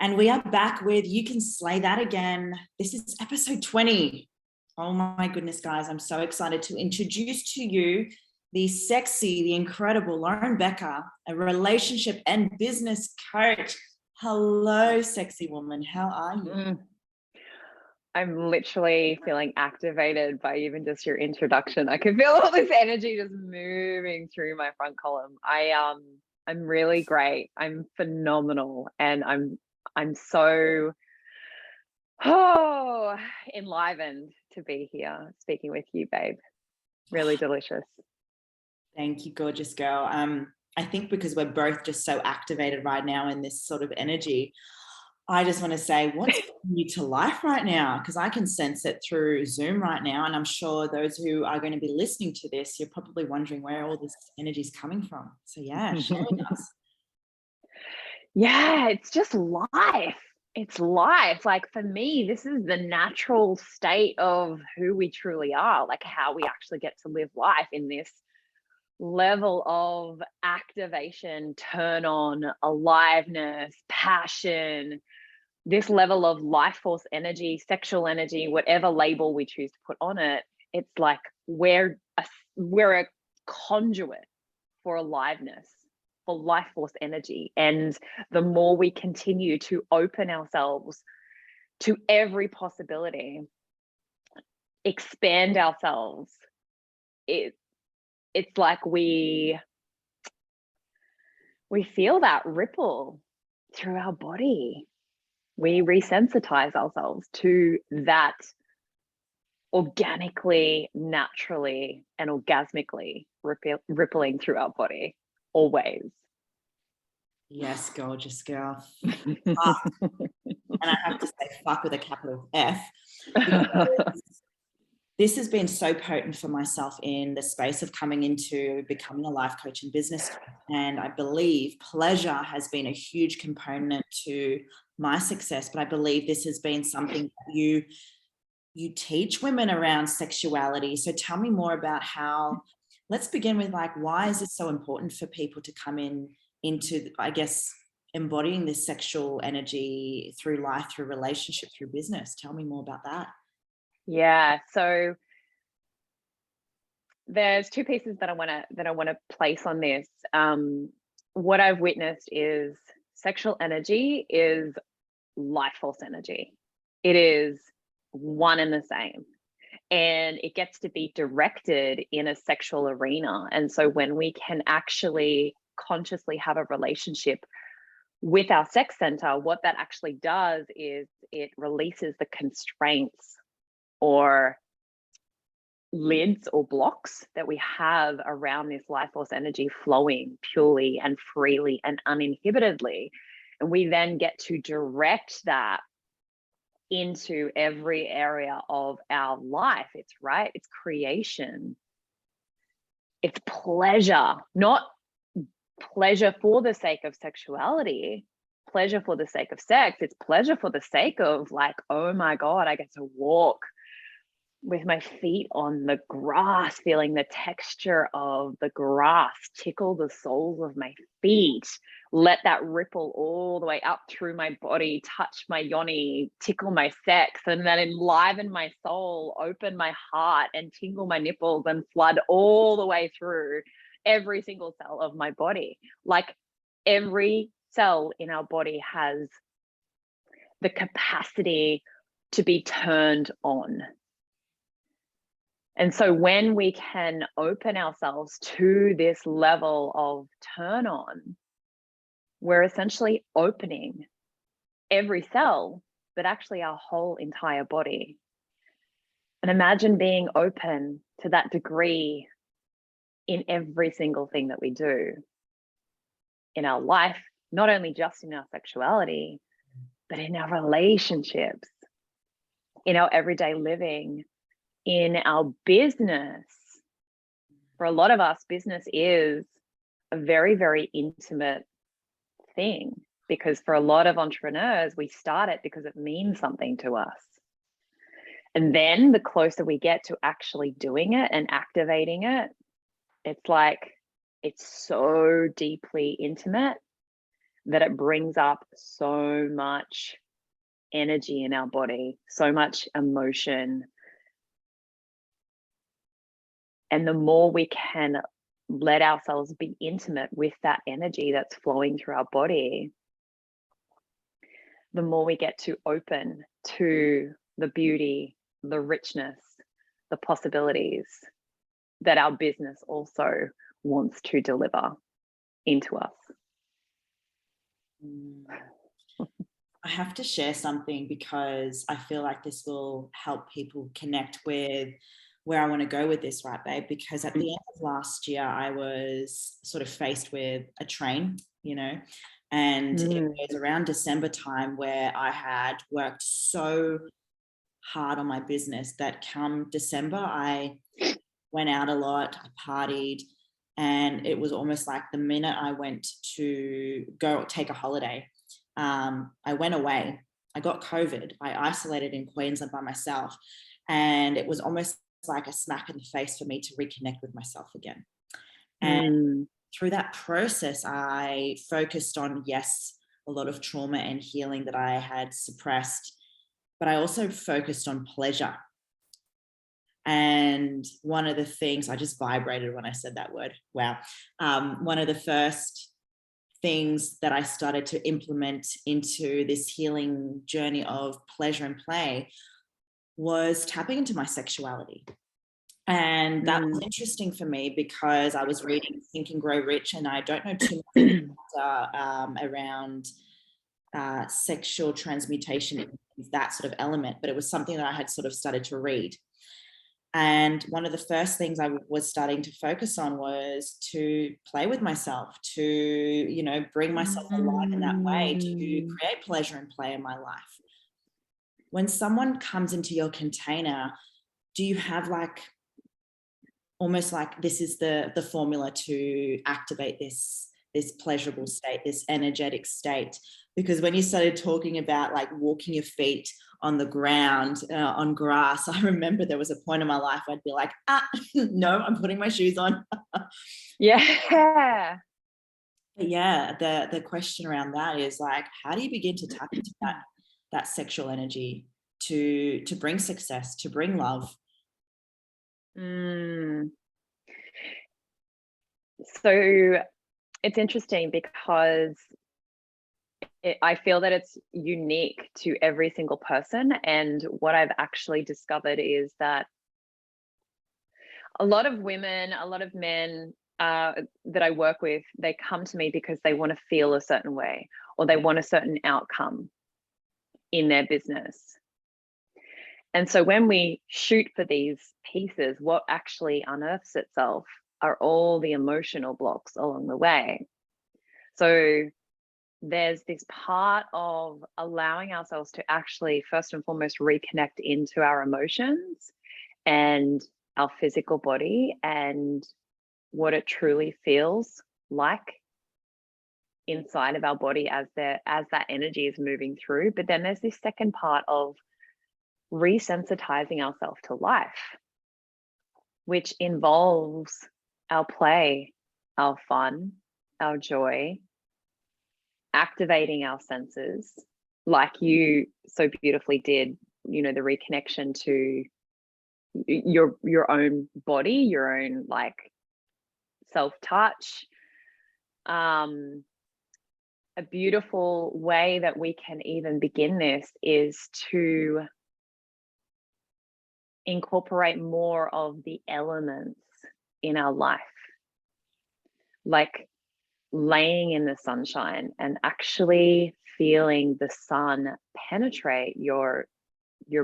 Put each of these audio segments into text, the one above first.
And we are back with You Can Slay That Again. This is episode 20. Oh my goodness, guys. I'm so excited to introduce to you the sexy, the incredible Lauren Becker, a relationship and business coach. Hello, sexy woman. How are you? I'm literally feeling activated by even just your introduction. I can feel all this energy just moving through my front column. I'm really great. I'm phenomenal, and I'm so enlivened to be here speaking with you, babe. Really delicious. Thank you, gorgeous girl. I think because we're both just so activated right now in this sort of energy, I just want to say, what's bringing you to life right now? Because I can sense it through Zoom right now. And I'm sure those who are going to be listening to this, you're probably wondering where all this energy is coming from. So yeah, share with us. Yeah, it's just life. It's life. Like for me, this is the natural state of who we truly are, like how we actually get to live life in this level of activation, turn on, aliveness, passion, this level of life force energy, sexual energy, whatever label we choose to put on it. It's like we're a conduit for aliveness, for life force energy. And the more we continue to open ourselves to every possibility, expand ourselves, it's like we feel that ripple through our body. We resensitize ourselves to that organically, naturally, and orgasmically rippling through our body always. Yes, gorgeous girl. And I have to say fuck with a capital F. This has been so potent for myself in the space of coming into becoming a life coach and business coach. And I believe pleasure has been a huge component to my success. But I believe this has been something that you teach women around sexuality. So tell me more about how, let's begin with like, why is it so important for people to come into, I guess, embodying this sexual energy through life, through relationship, through business? Tell me more about that. Yeah, so there's two pieces that I want to place on this. What I've witnessed is sexual energy is life force energy. It is one and the same, and it gets to be directed in a sexual arena. And so when we can actually consciously have a relationship with our sex center, what that actually does is it releases the constraints or lids or blocks that we have around this life force energy flowing purely and freely and uninhibitedly. And we then get to direct that into every area of our life. It's creation. It's pleasure, not pleasure for the sake of sexuality, pleasure for the sake of sex. It's pleasure for the sake of like, oh my God, I get to walk with my feet on the grass, feeling the texture of the grass tickle the soles of my feet, let that ripple all the way up through my body, touch my yoni, tickle my sex, and then enliven my soul, open my heart, and tingle my nipples and flood all the way through every single cell of my body. Like every cell in our body has the capacity to be turned on. And so when we can open ourselves to this level of turn on, we're essentially opening every cell, but actually our whole entire body. And imagine being open to that degree in every single thing that we do in our life, not only just in our sexuality, but in our relationships, in our everyday living, in our business. For a lot of us, business is a very, very intimate thing, because for a lot of entrepreneurs, we start it because it means something to us. And then the closer we get to actually doing it and activating it, it's like, it's so deeply intimate that it brings up so much energy in our body, so much emotion. And the more we can let ourselves be intimate with that energy that's flowing through our body, the more we get to open to the beauty, the richness, the possibilities that our business also wants to deliver into us. I have to share something because I feel like this will help people connect with where I want to go with this, right, babe? Because at the end of last year, I was sort of faced with a train, and it was around December time where I had worked so hard on my business that come December, I went out a lot, I partied, and it was almost like the minute I went to go take a holiday, I went away. I got COVID. I isolated in Queensland by myself, and it was almost like a smack in the face for me to reconnect with myself again. And through that process, I focused on, yes, a lot of trauma and healing that I had suppressed, but I also focused on pleasure. And one of the things, I just vibrated when I said that word. Wow. One of the first things that I started to implement into this healing journey of pleasure and play was tapping into my sexuality. And that was interesting for me because I was reading Think and Grow Rich, and I don't know too much around sexual transmutation, that sort of element, but it was something that I had sort of started to read. And one of the first things I was starting to focus on was to play with myself, to, bring myself alive in that way, to create pleasure and play in my life. When someone comes into your container, do you have almost like this is the formula to activate this pleasurable state, this energetic state? Because when you started talking about walking your feet on the ground, on grass, I remember there was a point in my life where I'd be like, no, I'm putting my shoes on. Yeah. But yeah, the question around that is how do you begin to tap into that sexual energy to bring success, to bring love? So it's interesting because I feel that it's unique to every single person. And what I've actually discovered is that a lot of women, a lot of men that I work with, they come to me because they want to feel a certain way, or they want a certain outcome in their business. And so when we shoot for these pieces, what actually unearths itself are all the emotional blocks along the way. So there's this part of allowing ourselves to actually, first and foremost, reconnect into our emotions and our physical body and what it truly feels like inside of our body as that energy is moving through. But then there's this second part of resensitizing ourselves to life, which involves our play, our fun, our joy, activating our senses, like you so beautifully did, the reconnection to your own body, your own self-touch. A beautiful way that we can even begin this is to incorporate more of the elements in our life, like laying in the sunshine and actually feeling the sun penetrate your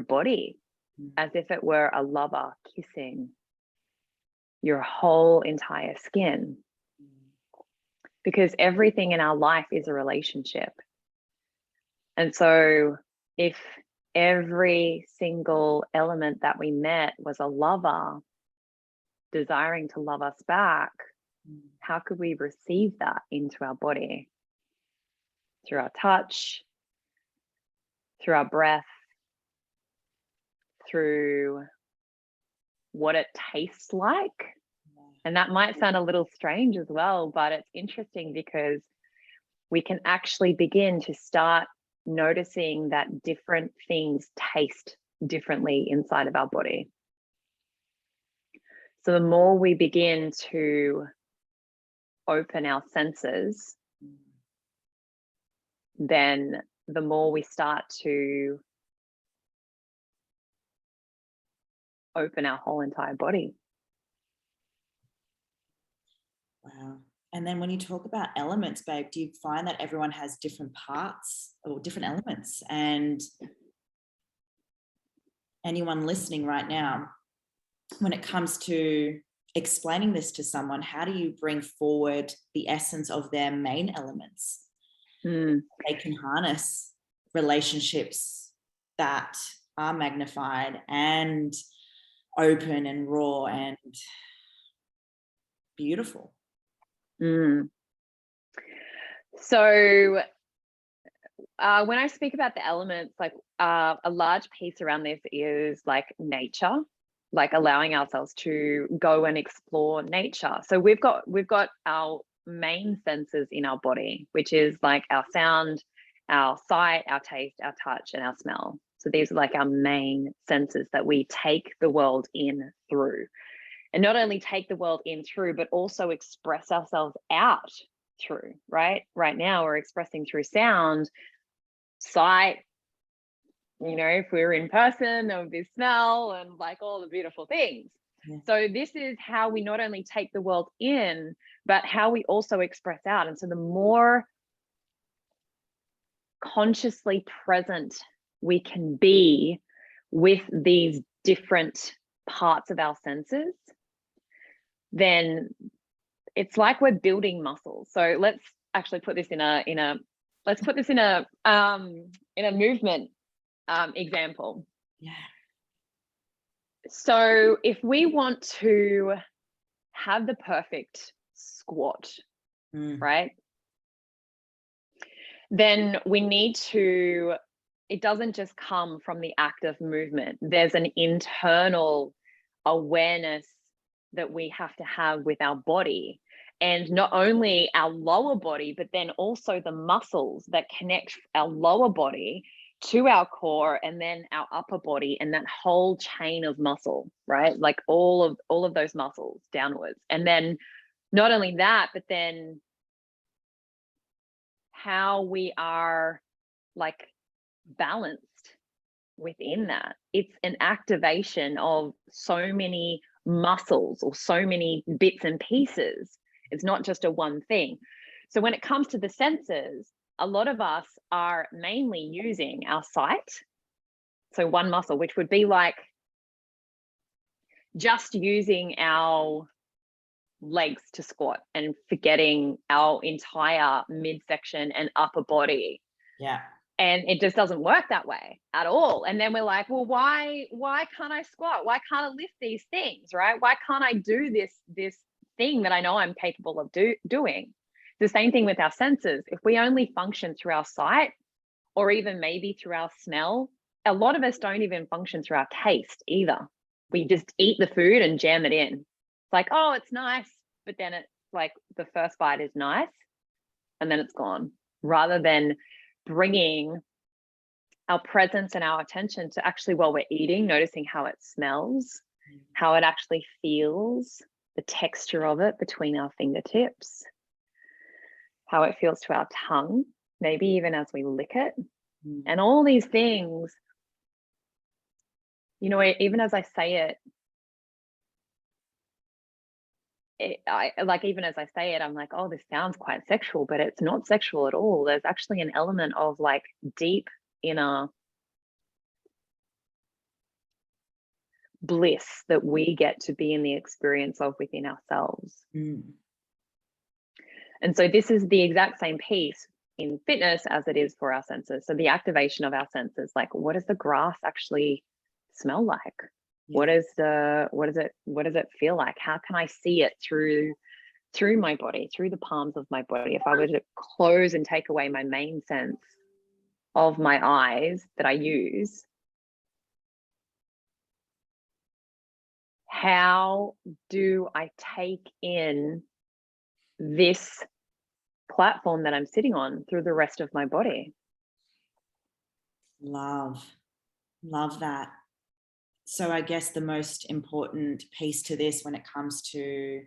body as if it were a lover kissing your whole entire skin. Because everything in our life is a relationship. And so if every single element that we met was a lover desiring to love us back, how could we receive that into our body? Through our touch, through our breath, through what it tastes like. And that might sound a little strange as well, but it's interesting because we can actually begin to start noticing that different things taste differently inside of our body. So the more we begin to open our senses, then the more we start to open our whole entire body. Wow. And then when you talk about elements, babe, do you find that everyone has different parts or different elements? And anyone listening right now, when it comes to explaining this to someone, how do you bring forward the essence of their main elements? They can harness relationships that are magnified and open and raw and beautiful. So when I speak about the elements, like a large piece around this is like nature, like allowing ourselves to go and explore nature. So we've got our main senses in our body, which is like our sound, our sight, our taste, our touch, and our smell. So these are like our main senses that we take the world in through. And not only take the world in through, but also express ourselves out through, right? Right now we're expressing through sound, sight, you know, if we were in person, there would be smell and like all the beautiful things. Yeah. So this is how we not only take the world in, but how we also express out. And so the more consciously present we can be with these different parts of our senses, then it's like we're building muscles. So let's actually put this in a movement example. Yeah. So if we want to have the perfect squat, right? Then we need to, it doesn't just come from the act of movement. There's an internal awareness that we have to have with our body, and not only our lower body, but then also the muscles that connect our lower body to our core and then our upper body, and that whole chain of muscle, right? Like all of those muscles downwards. And then not only that, but then how we are like balanced within that. It's an activation of so many muscles or so many bits and pieces. It's not just a one thing. So when it comes to the senses, a lot of us are mainly using our sight. So one muscle, which would be like just using our legs to squat and forgetting our entire midsection and upper body. Yeah. And it just doesn't work that way at all. And then we're like, well, why can't I squat? Why can't I lift these things, right? Why can't I do this thing that I know I'm capable of doing? The same thing with our senses. If we only function through our sight, or even maybe through our smell, a lot of us don't even function through our taste either. We just eat the food and jam it in. It's like, oh, it's nice. But then it's like the first bite is nice and then it's gone, rather than bringing our presence and our attention to actually, while we're eating, noticing how it smells, how it actually feels, the texture of it between our fingertips, how it feels to our tongue, maybe even as we lick it. And all these things, you know, even as I say even as I say it, I'm like, oh, this sounds quite sexual, but it's not sexual at all. There's actually an element of like deep inner bliss that we get to be in the experience of within ourselves. And so this is the exact same piece in fitness as it is for our senses. So the activation of our senses, like what does the grass actually smell like? Yeah. What does it feel like? How can I see it through my body, through the palms of my body? If I were to close and take away my main sense of my eyes that I use, how do I take in this platform that I'm sitting on through the rest of my body. Love that. So I guess the most important piece to this when it comes to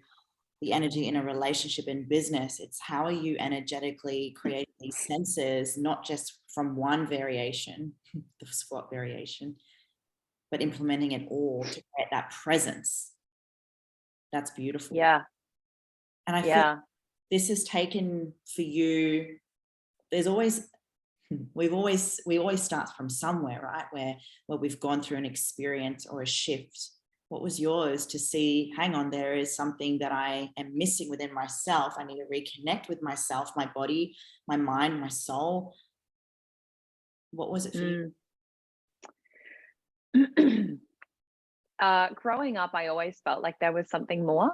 the energy in a relationship and business, it's how are you energetically creating these senses, not just from one variation, the squat variation, but implementing it all to create that presence. That's beautiful. Yeah. And I feel this has taken for you, there's always, we always start from somewhere, right? Where we've gone through an experience or a shift. What was yours to see, hang on, there is something that I am missing within myself. I need to reconnect with myself, my body, my mind, my soul. What was it for you? Growing up, I always felt like there was something more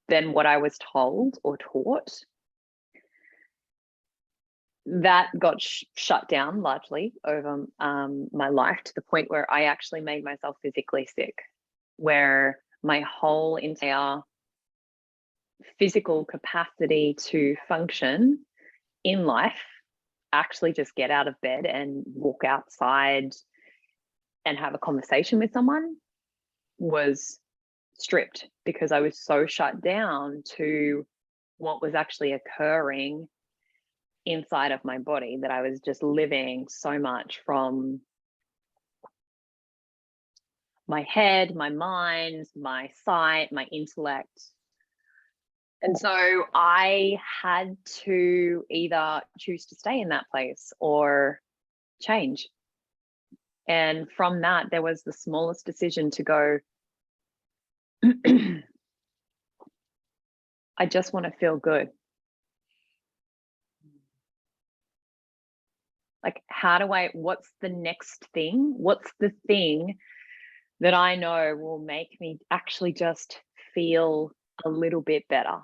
than what I was told or taught. That got shut down largely over my life, to the point where I actually made myself physically sick, where my whole entire physical capacity to function in life, actually just get out of bed and walk outside and have a conversation with someone, was stripped, because I was so shut down to what was actually occurring inside of my body, that I was just living so much from my head, my mind, my sight, my intellect. And so I had to either choose to stay in that place or change. And from that, there was the smallest decision to go, I just want to feel good. Like, what's the next thing? What's the thing that I know will make me actually just feel a little bit better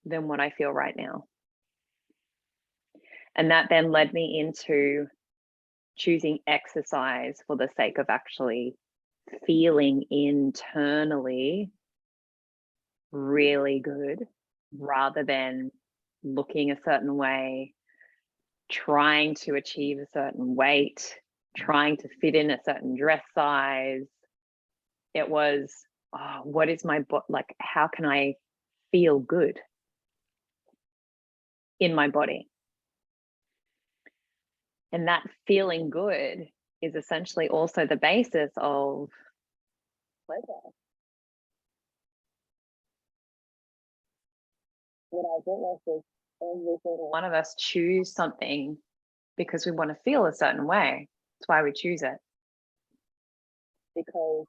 than what I feel right now? And that then led me into choosing exercise for the sake of actually feeling internally really good, rather than looking a certain way, trying to achieve a certain weight, trying to fit in a certain dress size. It was, what is my like, how can I feel good in my body? And that feeling good is essentially also the basis of pleasure. What I've witnessed is every single one of us choose something because we want to feel a certain way. That's why we choose it. Because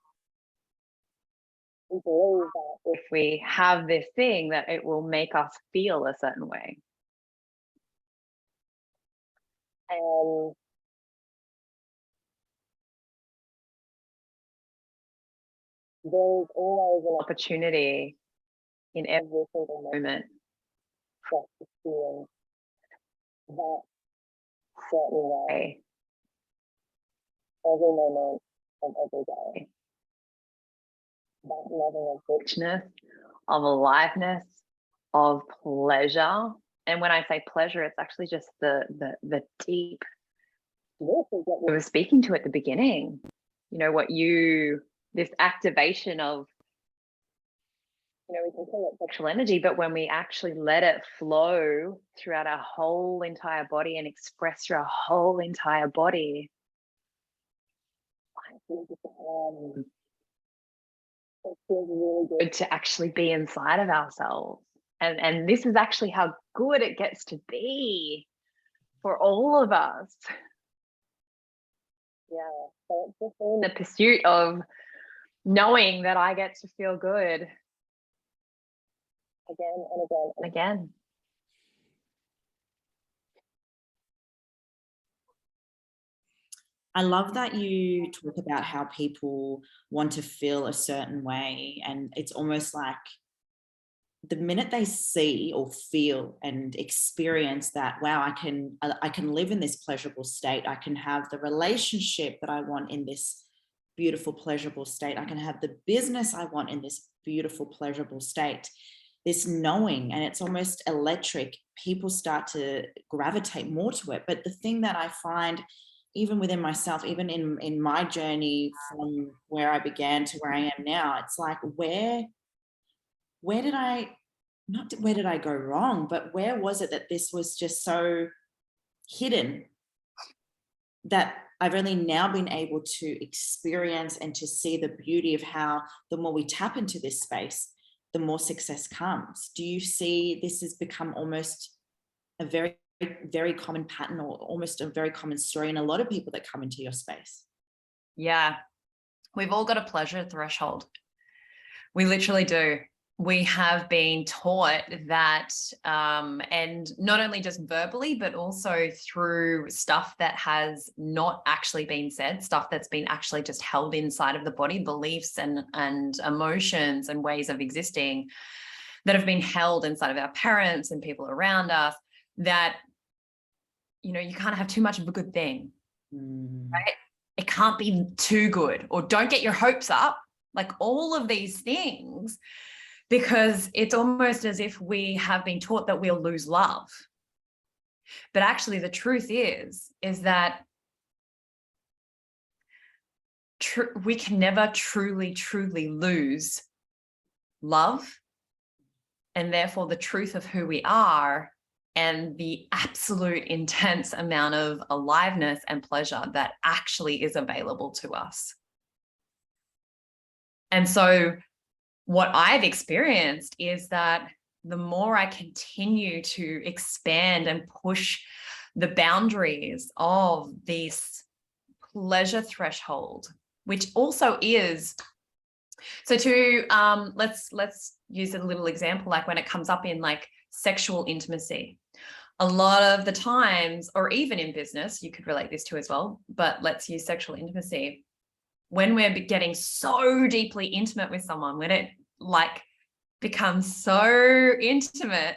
we believe that if we have this thing, that it will make us feel a certain way. And there's always an opportunity in every single moment for us to feel that certain way every moment of every day. That level of richness, of aliveness, of pleasure. And when I say pleasure, it's actually just the deep. This is what we were speaking to at the beginning. You know, this activation of, we can call it sexual energy, but when we actually let it flow throughout our whole entire body and express through our whole entire body, it feels really good to actually be inside of ourselves. And this is actually how good it gets to be for all of us. Yeah, so it's just in the pursuit of knowing that I get to feel good again and again and again. I love that you talk about how people want to feel a certain way, and it's almost like the minute they see or feel and experience that, wow, I can live in this pleasurable state, I can have the relationship that I want in this beautiful pleasurable state, I can have the business I want in this beautiful pleasurable state, this knowing, and it's almost electric. People start to gravitate more to it. But the thing that I find, even within myself, even in my journey from where I began to where I am now, it's like, where did I, not where did I go wrong, but where was it that this was just so hidden that I've only now been able to experience and to see the beauty of how the more we tap into this space, the more success comes. Do you see this has become almost a very, very common pattern, or almost a very common story in a lot of people that come into your space? Yeah, we've all got a pleasure threshold. We literally do. We have been taught that, and not only just verbally, but also through stuff that has not actually been said, stuff that's been actually just held inside of the body, beliefs and emotions and ways of existing that have been held inside of our parents and people around us, that, you know, you can't have too much of a good thing, right? It can't be too good, or don't get your hopes up, like all of these things, because it's almost as if we have been taught that we'll lose love. But actually the truth is that we can never truly lose love, and therefore the truth of who we are and the absolute intense amount of aliveness and pleasure that actually is available to us. And so what I've experienced is that the more I continue to expand and push the boundaries of this pleasure threshold, which also is, so to let's use a little example, like when it comes up in like sexual intimacy. A lot of the times, or even in business, you could relate this to as well, but let's use sexual intimacy. When we're getting so deeply intimate with someone, when it like becomes so intimate,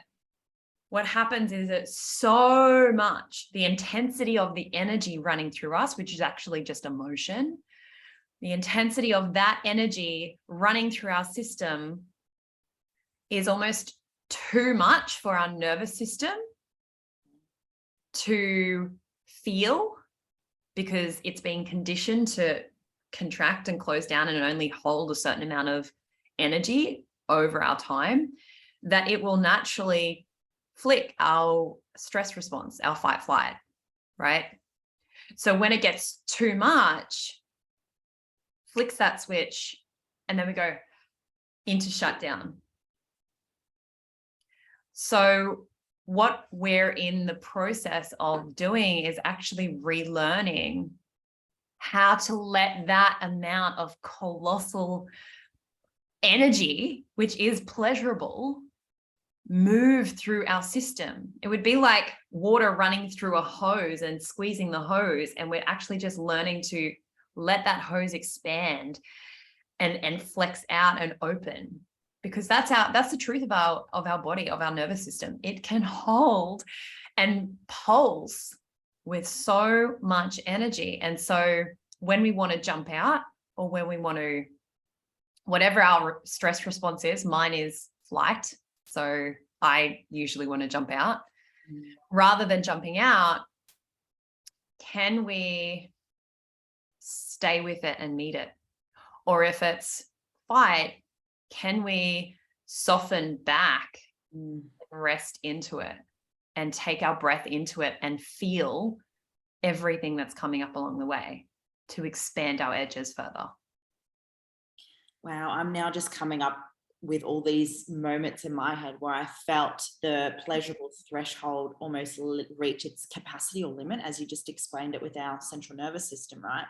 what happens is it's so much, the intensity of the energy running through us, which is actually just emotion, the intensity of that energy running through our system is almost too much for our nervous system to feel, because it's being conditioned to contract and close down and only hold a certain amount of energy over our time, that it will naturally flick our stress response, our fight flight, right? So when it gets too much, flicks that switch, and then we go into shutdown. So what we're in the process of doing is actually relearning how to let that amount of colossal energy, which is pleasurable, move through our system. It would be like water running through a hose and squeezing the hose, and we're actually just learning to let that hose expand and flex out and open, because that's the truth of our body, of our nervous system. It can hold and pulse with so much energy. And so when we want to jump out, or when we want to, whatever our stress response is, mine is flight. So I usually want to jump out. Rather than jumping out, can we stay with it and meet it? Or if it's fight, can we soften back and rest into it and take our breath into it and feel everything that's coming up along the way to expand our edges further? Wow, I'm now just coming up with all these moments in my head where I felt the pleasurable threshold almost reach its capacity or limit, as you just explained it with our central nervous system, right?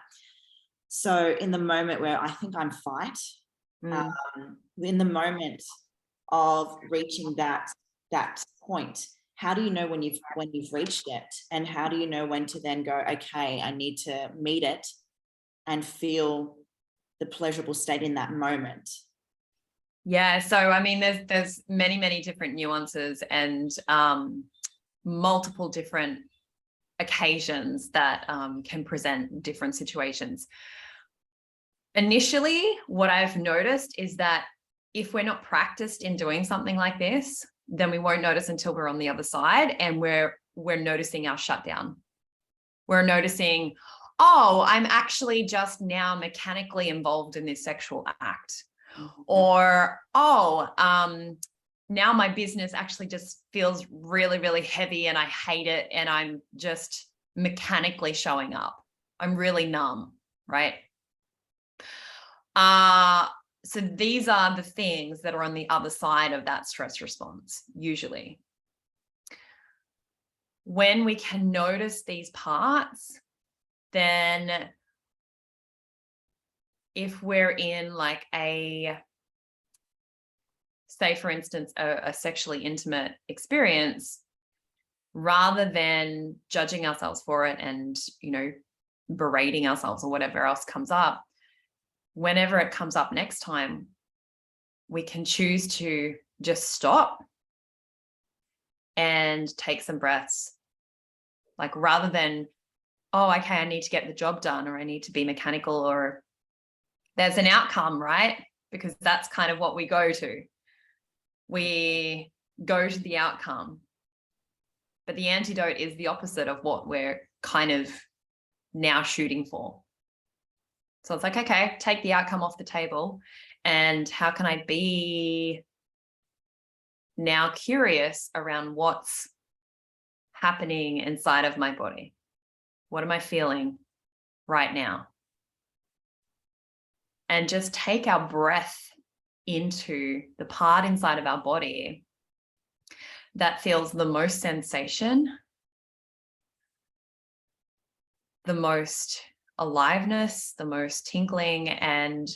So in the moment where I think I'm fight, in the moment of reaching that point, how do you know when you've reached it, and how do you know when to then go, okay, I need to meet it and feel the pleasurable state in that moment? Yeah, so I mean, there's many different nuances and multiple different occasions that can present different situations. Initially, what I've noticed is that if we're not practiced in doing something like this, then we won't notice until we're on the other side and we're noticing our shutdown. We're noticing, oh, I'm actually just now mechanically involved in this sexual act. Or, oh, now my business actually just feels really, really heavy and I hate it and I'm just mechanically showing up. I'm really numb, right? So these are the things that are on the other side of that stress response, usually. When we can notice these parts, then if we're in like say for instance, a sexually intimate experience, rather than judging ourselves for it and, berating ourselves or whatever else comes up, whenever it comes up next time, we can choose to just stop and take some breaths. Like rather than, oh, okay, I need to get the job done, or I need to be mechanical, or there's an outcome, right? Because that's kind of what we go to. We go to the outcome. But the antidote is the opposite of what we're kind of now shooting for. So it's like, okay, take the outcome off the table. And how can I be now curious around what's happening inside of my body? What am I feeling right now? And just take our breath into the part inside of our body that feels the most sensation, the most aliveness, the most tingling, and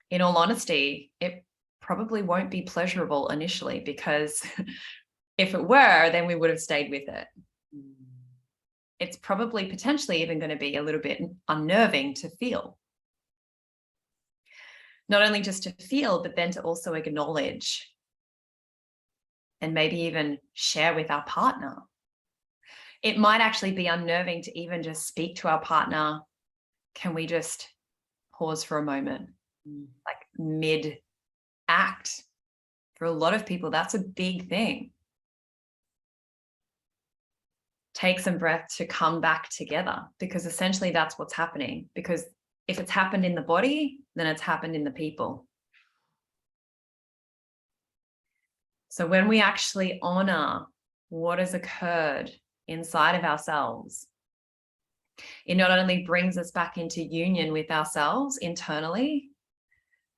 in all honesty, it probably won't be pleasurable initially, because if it were, then we would have stayed with it. It's probably potentially even going to be a little bit unnerving to feel. Not only just to feel, but then to also acknowledge and maybe even share with our partner. It might actually be unnerving to even just speak to our partner. Can we just pause for a moment? Like mid-act. For a lot of people, that's a big thing. Take some breath to come back together, because essentially that's what's happening. Because if it's happened in the body, then it's happened in the people. So when we actually honor what has occurred inside of ourselves, it not only brings us back into union with ourselves internally,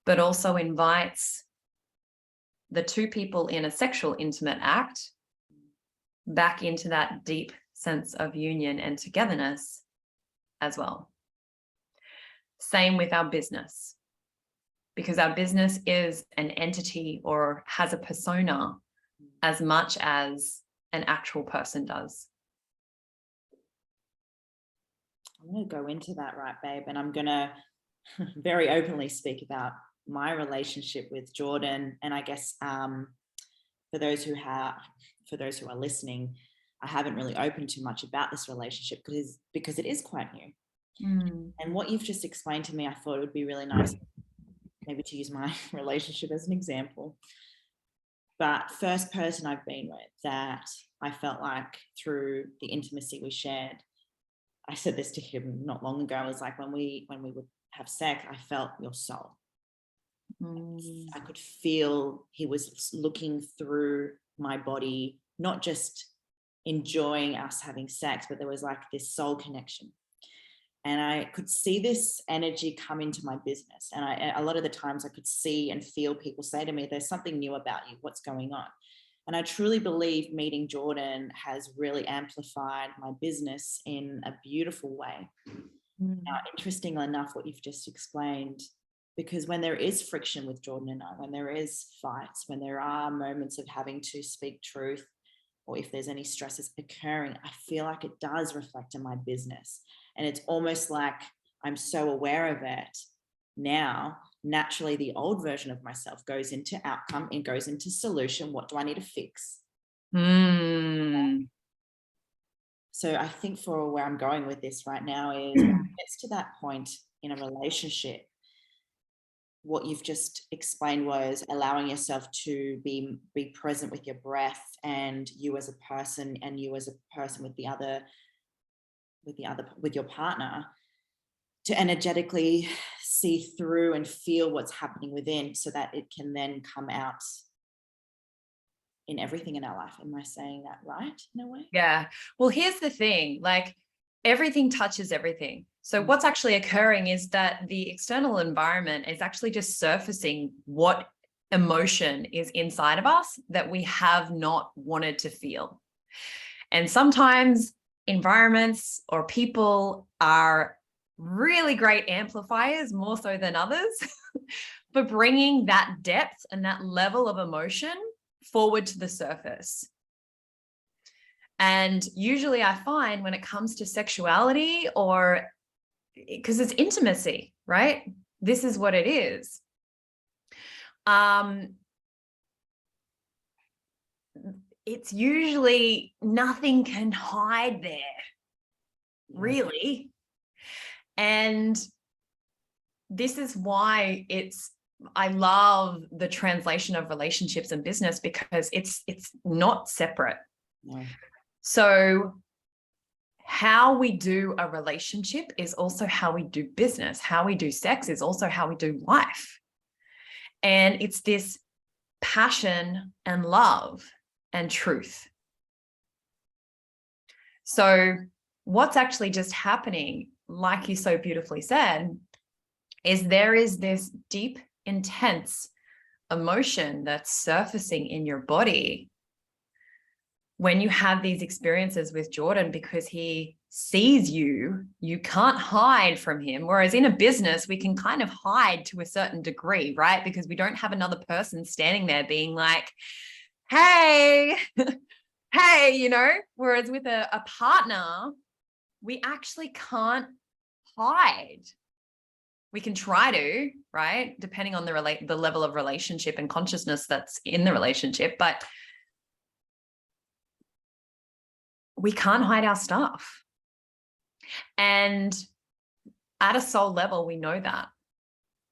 but also invites the two people in a sexual intimate act back into that deep sense of union and togetherness as well. Same with our business, because our business is an entity or has a persona as much as an actual person does. I'm going to go into that, right, babe? And I'm going to very openly speak about my relationship with Jordan. And I guess for those who are listening, I haven't really opened too much about this relationship because it is quite new. And what you've just explained to me, I thought it would be really nice maybe to use my relationship as an example. But first person I've been with that I felt like through the intimacy we shared, I said this to him not long ago, it was like when we would have sex, I felt your soul. I could feel he was looking through my body, not just enjoying us having sex, but there was like this soul connection. And I could see this energy come into my business. And a lot of the times I could see and feel people say to me, there's something new about you, what's going on? And I truly believe meeting Jordan has really amplified my business in a beautiful way. Now, interestingly enough, what you've just explained, because when there is friction with Jordan and I, when there is fights, when there are moments of having to speak truth, or if there's any stresses occurring, I feel like it does reflect in my business. And it's almost like I'm so aware of it now, naturally the old version of myself goes into outcome and goes into solution. What do I need to fix? So I think for where I'm going with this right now is when it gets to that point in a relationship what you've just explained was allowing yourself to be present with your breath, and you as a person, and you as a person with your partner, to energetically see through and feel what's happening within, so that it can then come out in everything in our life. Am I saying that right in a way? Yeah. Well, here's the thing, like everything touches everything. So what's actually occurring is that the external environment is actually just surfacing what emotion is inside of us that we have not wanted to feel. And sometimes environments or people are really great amplifiers, more so than others, for bringing that depth and that level of emotion forward to the surface. And usually I find when it comes to sexuality, or because it's intimacy, right? This is what it is. It's usually nothing can hide there, really. And this is why I love the translation of relationships and business, because it's not separate. No. So how we do a relationship is also how we do business. How we do sex is also how we do life. And it's this passion and love and truth. So what's actually just happening, like you so beautifully said, is there is this deep, intense emotion that's surfacing in your body when you have these experiences with Jordan, because he sees you, you can't hide from him. Whereas in a business, we can kind of hide to a certain degree, right? Because we don't have another person standing there being like, hey, hey, you know, whereas with a partner, we actually can't hide. We can try to, right? Depending on the level of relationship and consciousness that's in the relationship, but we can't hide our stuff. And at a soul level, we know that.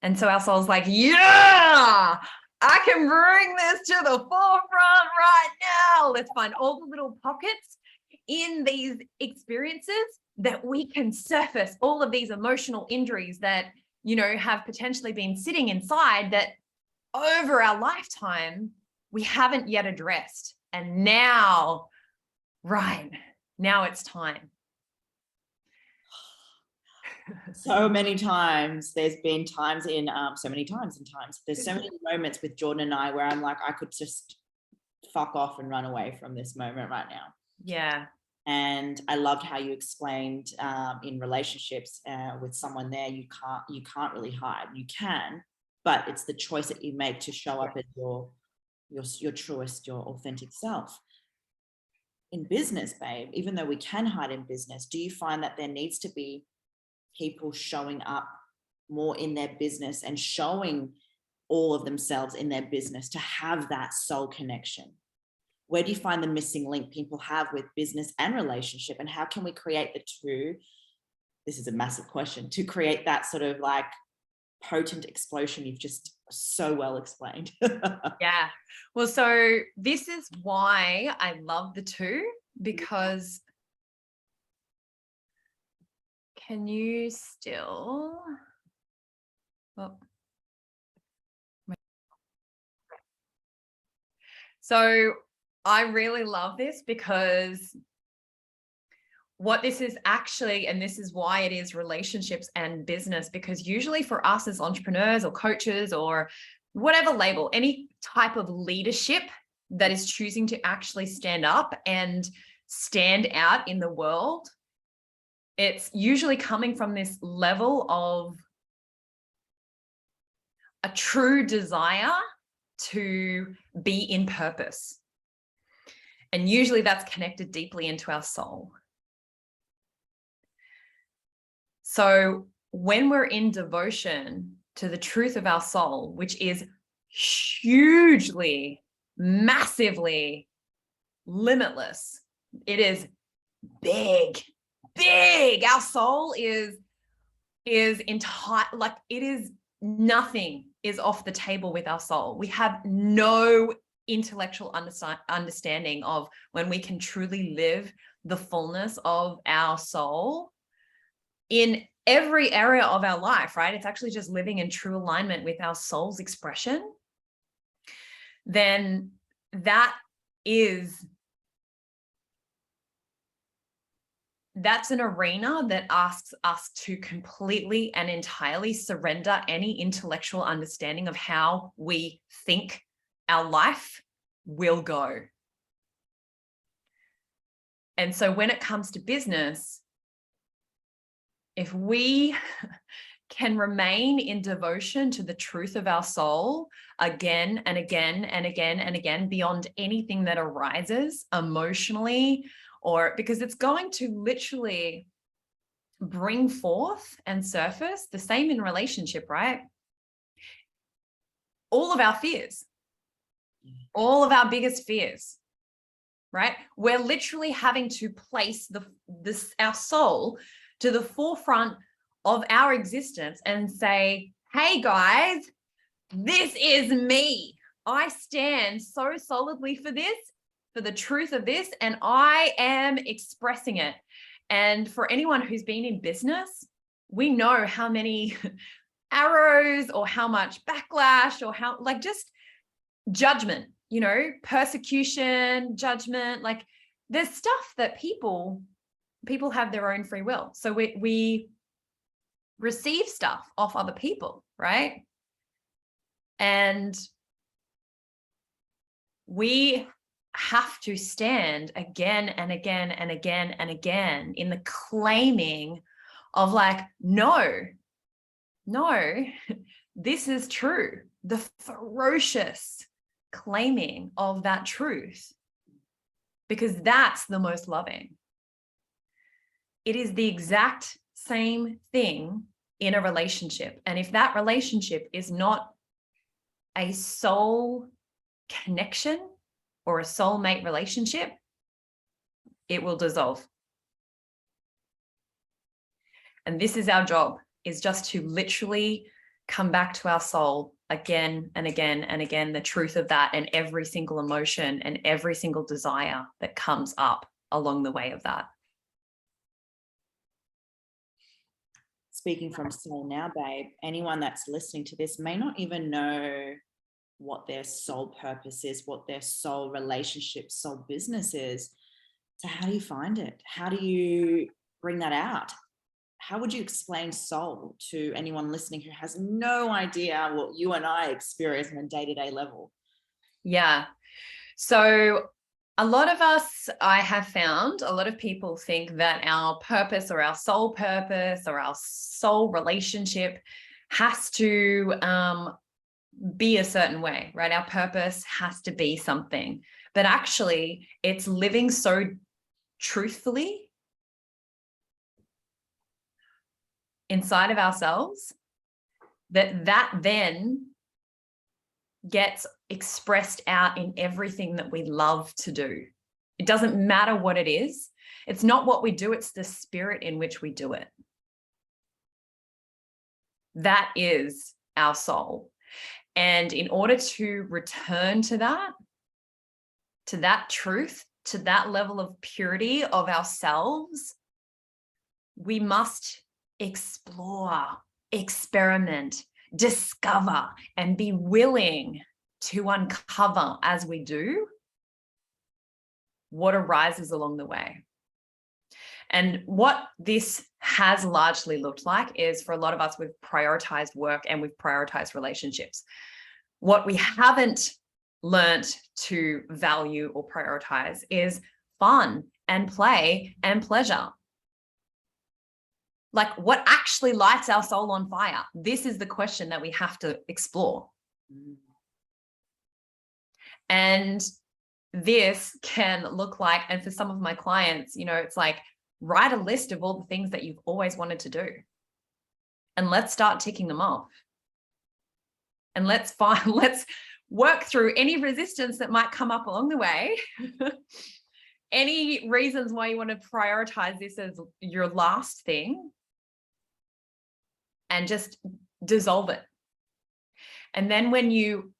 And so our soul's like, yeah, I can bring this to the forefront right now. Let's find all the little pockets in these experiences that we can surface all of these emotional injuries that, you know, have potentially been sitting inside that over our lifetime, we haven't yet addressed. And now, right, now it's time. So many times, there's been times in, there's so many moments with Jordan and I where I'm like, I could just fuck off and run away from this moment right now. Yeah. And I loved how you explained in relationships with someone there, you can't really hide. You can, but it's the choice that you make to show up as your truest, your authentic self. In business, babe, even though we can hide in business, do you find that there needs to be people showing up more in their business and showing all of themselves in their business to have that soul connection? Where do you find the missing link people have with business and relationship, and how can we create the two? This is a massive question, to create that sort of like potent explosion you've just so well explained. Yeah. Well, so this is why I love the two, because can you still, well, so I really love this, because what this is actually, and this is why it is relationships and business, because usually for us as entrepreneurs or coaches or whatever label, any type of leadership that is choosing to actually stand up and stand out in the world, it's usually coming from this level of a true desire to be in purpose. And usually that's connected deeply into our soul. So when we're in devotion to the truth of our soul, which is hugely, massively limitless, it is big, big. Our soul is entire, like it is nothing is off the table with our soul. We have no intellectual understanding of when we can truly live the fullness of our soul in every area of our life, right? It's actually just living in true alignment with our soul's expression. Then that's an arena that asks us to completely and entirely surrender any intellectual understanding of how we think our life will go. And so when it comes to business, if we can remain in devotion to the truth of our soul again and again and again and again, beyond anything that arises emotionally, or because it's going to literally bring forth and surface the same in relationship, right? All of our fears, all of our biggest fears, right? We're literally having to place our soul to the forefront of our existence and say, hey guys, this is me. I stand so solidly for this, for the truth of this, and I am expressing it. And for anyone who's been in business, we know how many arrows or how much backlash or how, like, just judgment, you know, persecution, judgment, like there's stuff that people have their own free will. So we receive stuff off other people, right? And we have to stand again and again and again and again in the claiming of like, no, this is true. The ferocious claiming of that truth, because that's the most loving. It is the exact same thing in a relationship. And if that relationship is not a soul connection or a soulmate relationship, it will dissolve. And this is our job, is just to literally come back to our soul again and again and again, the truth of that, and every single emotion and every single desire that comes up along the way of that. Speaking from soul now, babe, anyone that's listening to this may not even know what their soul purpose is, what their soul relationship, soul business is. So how do you find it? How do you bring that out? How would you explain soul to anyone listening who has no idea what you and I experience on a day-to-day level? Yeah. So a lot of us, I have found, a lot of people think that our purpose or our soul purpose or our soul relationship has to be a certain way, right? Our purpose has to be something. But actually, it's living so truthfully inside of ourselves that then gets expressed out in everything that we love to do. It doesn't matter what it is. It's not what we do, it's the spirit in which we do it. That is our soul. And in order to return to that truth, to that level of purity of ourselves, we must explore, experiment, discover, and be willing to uncover as we do what arises along the way. And what this has largely looked like is, for a lot of us, we've prioritized work and we've prioritized relationships. What we haven't learnt to value or prioritize is fun and play and pleasure. Like, what actually lights our soul on fire? This is the question that we have to explore. And this can look like, and for some of my clients, you know, it's like, write a list of all the things that you've always wanted to do. And let's start ticking them off. And let's work through any resistance that might come up along the way. Any reasons why you want to prioritize this as your last thing, and just dissolve it. And then when you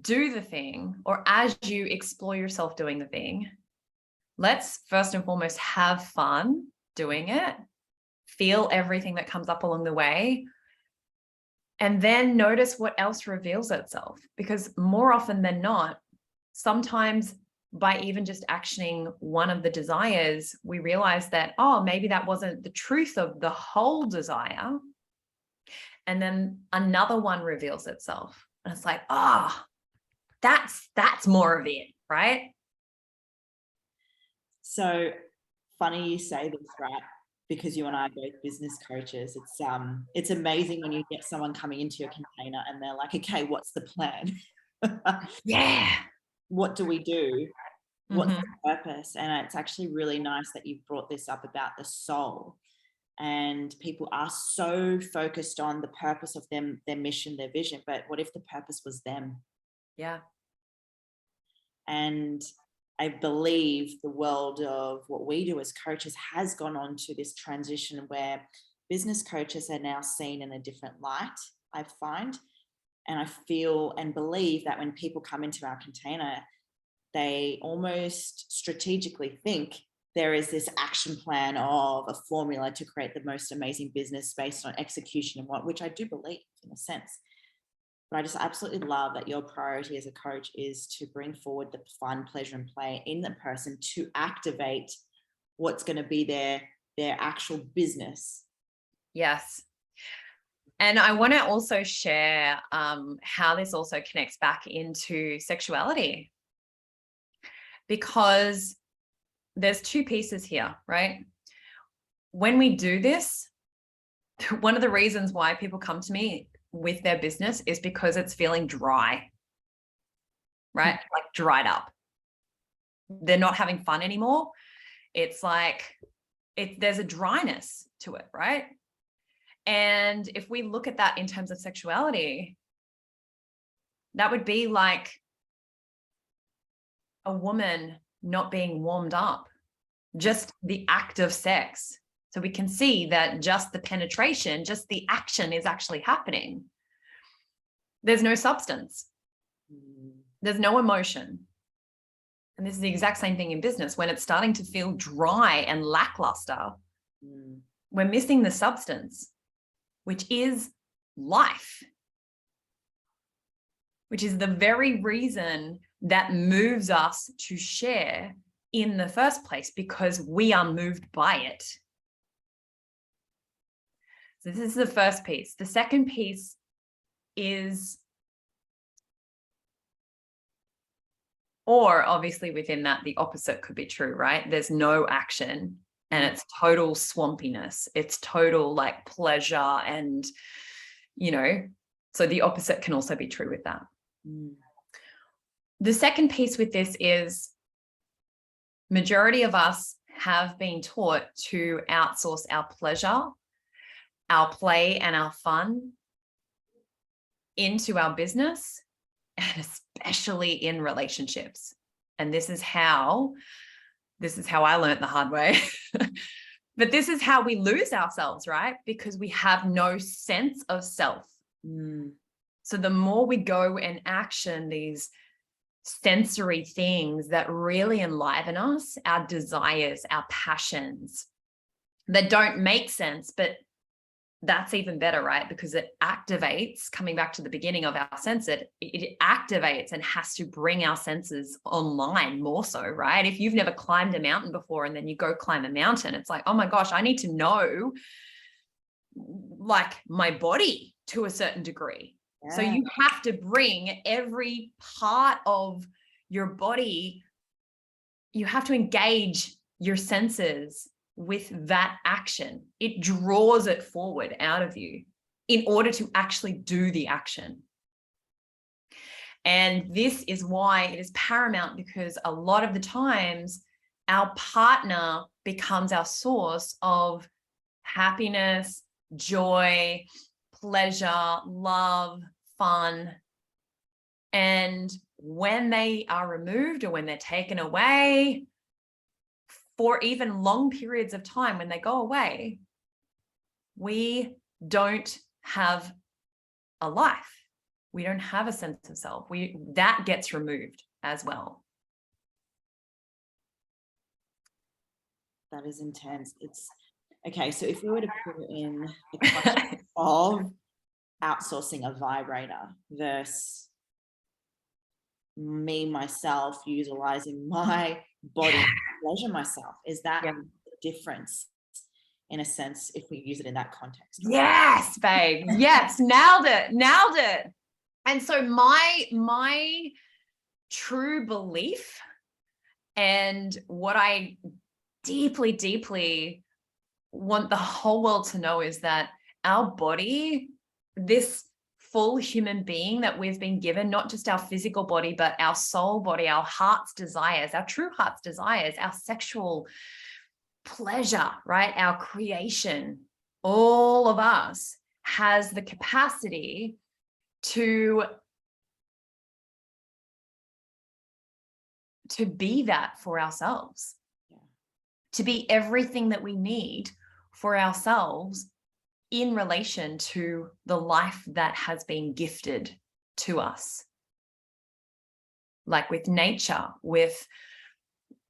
do the thing, or as you explore yourself doing the thing, let's first and foremost have fun doing it, feel everything that comes up along the way, and then notice what else reveals itself. Because more often than not, sometimes by even just actioning one of the desires, we realize that, oh, maybe that wasn't the truth of the whole desire. And then another one reveals itself. And it's like, oh, that's more of it, right? So funny you say this, right? Because you and I are both business coaches. It's amazing when you get someone coming into your container and they're like, okay, what's the plan? Yeah. What do we do? What's Mhm. the purpose? And it's actually really nice that you've brought this up about the soul. And people are so focused on the purpose of them, their mission, their vision. But what if the purpose was them? Yeah. And I believe the world of what we do as coaches has gone on to this transition where business coaches are now seen in a different light, I find. And I feel and believe that when people come into our container, they almost strategically think there is this action plan of a formula to create the most amazing business based on execution and what, which I do believe in a sense. But I just absolutely love that your priority as a coach is to bring forward the fun, pleasure, and play in the person to activate what's going to be their actual business. Yes. And I want to also share how this also connects back into sexuality, because there's two pieces here, right? When we do this, one of the reasons why people come to me with their business is because it's feeling dry, right? Like dried up. They're not having fun anymore. It's like there's a dryness to it, right? And if we look at that in terms of sexuality, that would be like a woman not being warmed up, just the act of sex. So we can see that just the penetration, just the action is actually happening. There's no substance. There's no emotion. And this is the exact same thing in business. When it's starting to feel dry and lackluster, we're missing the substance, which is life, which is the very reason that moves us to share in the first place, because we are moved by it. So this is the first piece. The second piece is, or obviously within that, the opposite could be true, right? There's no action and it's total swampiness. It's total like pleasure and, so the opposite can also be true with that. The second piece with this is majority of us have been taught to outsource our pleasure, our play, and our fun into our business, and especially in relationships. And this is how I learned the hard way. But this is how we lose ourselves, right? Because we have no sense of self. So the more we go and action these sensory things that really enliven us, our desires, our passions that don't make sense, but that's even better, right? Because it activates, coming back to the beginning of our sense, it activates and has to bring our senses online more so, right? If you've never climbed a mountain before and then you go climb a mountain, it's like, oh my gosh, I need to know like my body to a certain degree. Yeah. So you have to bring every part of your body, you have to engage your senses with that action. It draws it forward out of you in order to actually do the action. And this is why it is paramount, because a lot of the times our partner becomes our source of happiness, joy, pleasure, love, fun. And when they are removed or when they're taken away, for even long periods of time, when they go away, we don't have a life. we don't have a sense of self. That gets removed as well. That is intense. It's okay. So if we were to put it in the context of outsourcing a vibrator versus me, myself, utilizing my body to pleasure myself, is that the difference in a sense if we use it in that context? Right? Yes, babe. Yes, nailed it. And so my true belief and what I deeply, deeply want the whole world to know is that our body, this full human being that we've been given, not just our physical body, but our soul body, our heart's desires, our true heart's desires, our sexual pleasure, right? Our creation, all of us has the capacity to be that for ourselves, to be everything that we need for ourselves in relation to the life that has been gifted to us. Like with nature, with,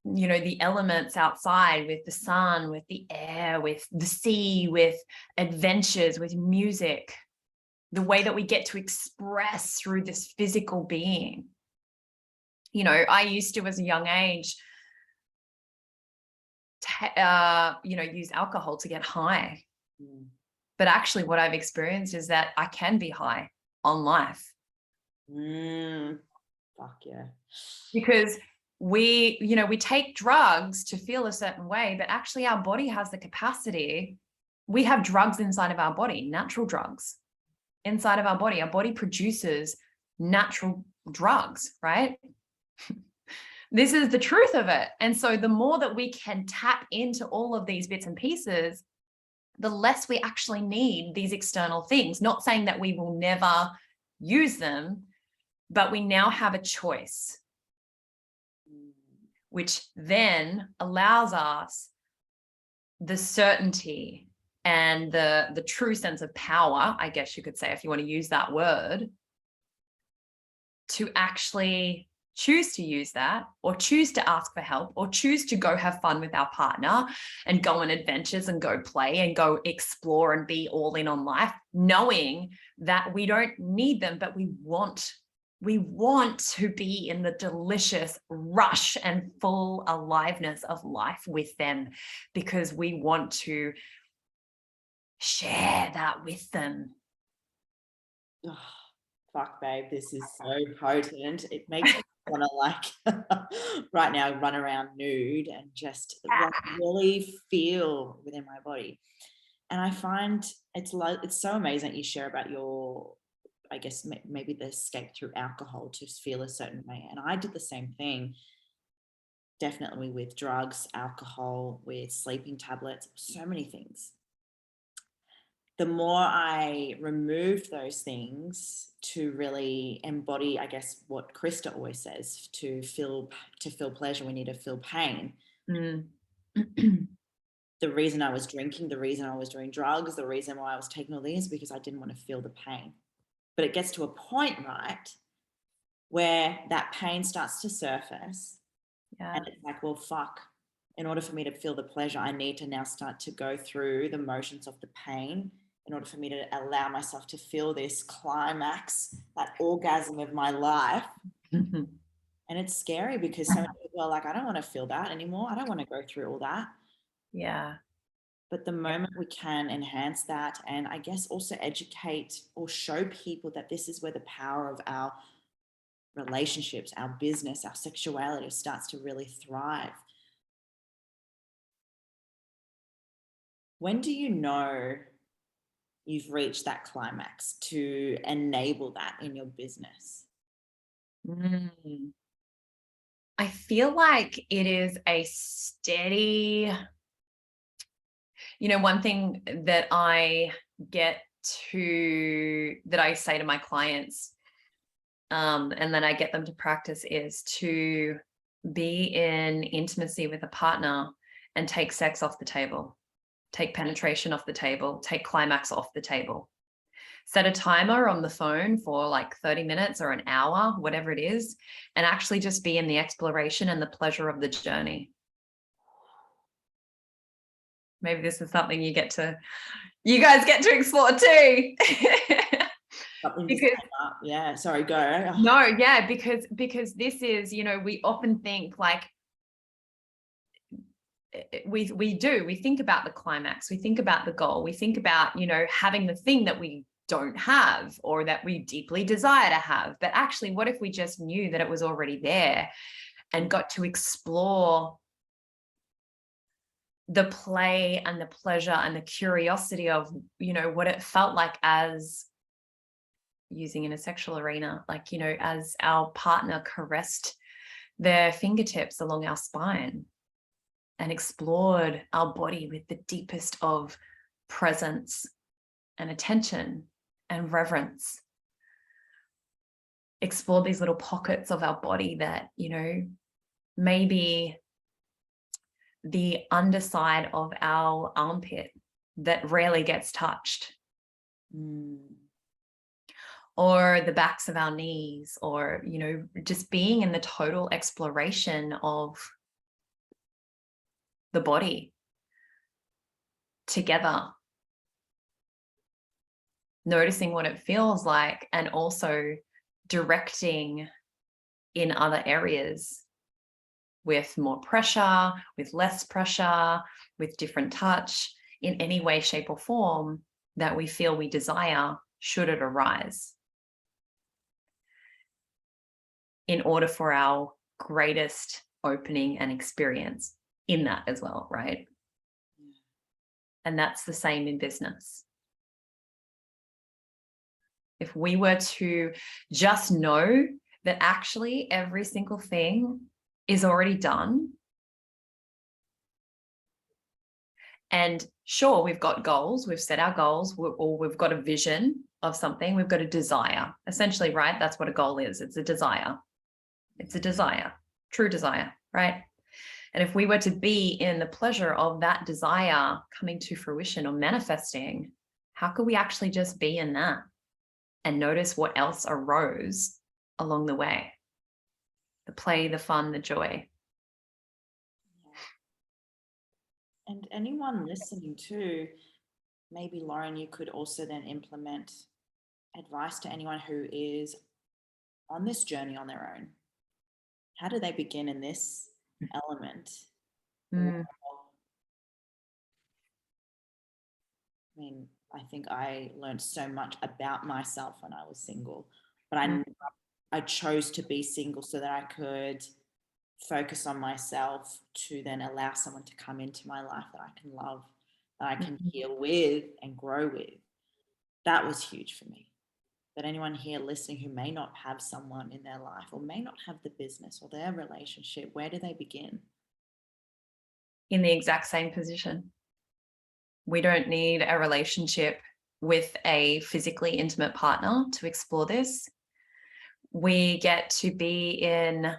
you know, the elements outside, with the sun, with the air, with the sea, with adventures, with music, the way that we get to express through this physical being. You know, I used to, as a young age, use alcohol to get high. But actually what I've experienced is that I can be high on life. Fuck yeah. Because we take drugs to feel a certain way, but actually our body has the capacity. We have drugs inside of our body, natural drugs inside of our body. Our body produces natural drugs, right? This is the truth of it. And so the more that we can tap into all of these bits and pieces, the less we actually need these external things. Not saying that we will never use them, but we now have a choice, which then allows us the certainty and the true sense of power, I guess you could say, if you want to use that word, to actually choose to use that, or choose to ask for help, or choose to go have fun with our partner and go on adventures and go play and go explore and be all in on life, knowing that we don't need them, but we want to be in the delicious rush and full aliveness of life with them, because we want to share that with them. Oh, fuck, babe, this is so potent. It makes me want to, like, right now run around nude and just like really feel within my body. And I find it's so amazing that you share about your, I guess maybe the escape through alcohol to feel a certain way. And I did the same thing, definitely with drugs, alcohol, with sleeping tablets, so many things. The more I removed those things to really embody, I guess, what Krista always says, to feel pleasure, we need to feel pain. The reason I was drinking, the reason I was doing drugs, the reason why I was taking all these, because I didn't want to feel the pain. But it gets to a point, right, where that pain starts to surface. Yeah. And it's like, well, fuck. In order for me to feel the pleasure, I need to now start to go through the motions of the pain in order for me to allow myself to feel this climax, that orgasm of my life. And it's scary because so many people are like, I don't want to feel that anymore. I don't want to go through all that. Yeah. But the moment we can enhance that, and I guess also educate or show people that this is where the power of our relationships, our business, our sexuality starts to really thrive. When do you know you've reached that climax to enable that in your business? I feel like it is a steady, one thing that I say to my clients, and then I get them to practice, is to be in intimacy with a partner and take sex off the table, take penetration off the table, take climax off the table. Set a timer on the phone for like 30 minutes or an hour, whatever it is, and actually just be in the exploration and the pleasure of the journey. Maybe this is something you guys get to explore too. Because, yeah, sorry, go. No, yeah, because this is, we often think like, we think about the climax, we think about the goal, we think about, having the thing that we don't have or that we deeply desire to have. But actually, what if we just knew that it was already there and got to explore the play and the pleasure and the curiosity of, what it felt like as using in a sexual arena, like, as our partner caressed their fingertips along our spine and explored our body with the deepest of presence and attention and reverence. Explore these little pockets of our body that, maybe the underside of our armpit that rarely gets touched. Or the backs of our knees, or, just being in the total exploration of the body together. Noticing what it feels like, and also directing in other areas with more pressure, with less pressure, with different touch, in any way, shape, or form that we feel we desire, should it arise, in order for our greatest opening and experience in that as well, right? And that's the same in business. If we were to just know that actually every single thing is already done, and sure, we've got goals, we've set our goals, or we've got a vision of something, we've got a desire, essentially, right? That's what a goal is. It's a desire. It's a desire, true desire, right? And if we were to be in the pleasure of that desire coming to fruition or manifesting, how could we actually just be in that and notice what else arose along the way? The play, the fun, the joy. And anyone listening too, maybe Lauren, you could also then implement advice to anyone who is on this journey on their own. How do they begin in this element? I mean, I think I learned so much about myself when I was single, but I chose to be single so that I could focus on myself, to then allow someone to come into my life that I can love, that I can heal with and grow with. That was huge for me. But anyone here listening who may not have someone in their life, or may not have the business or their relationship, where do they begin? In the exact same position. We don't need a relationship with a physically intimate partner to explore this. We get to be in,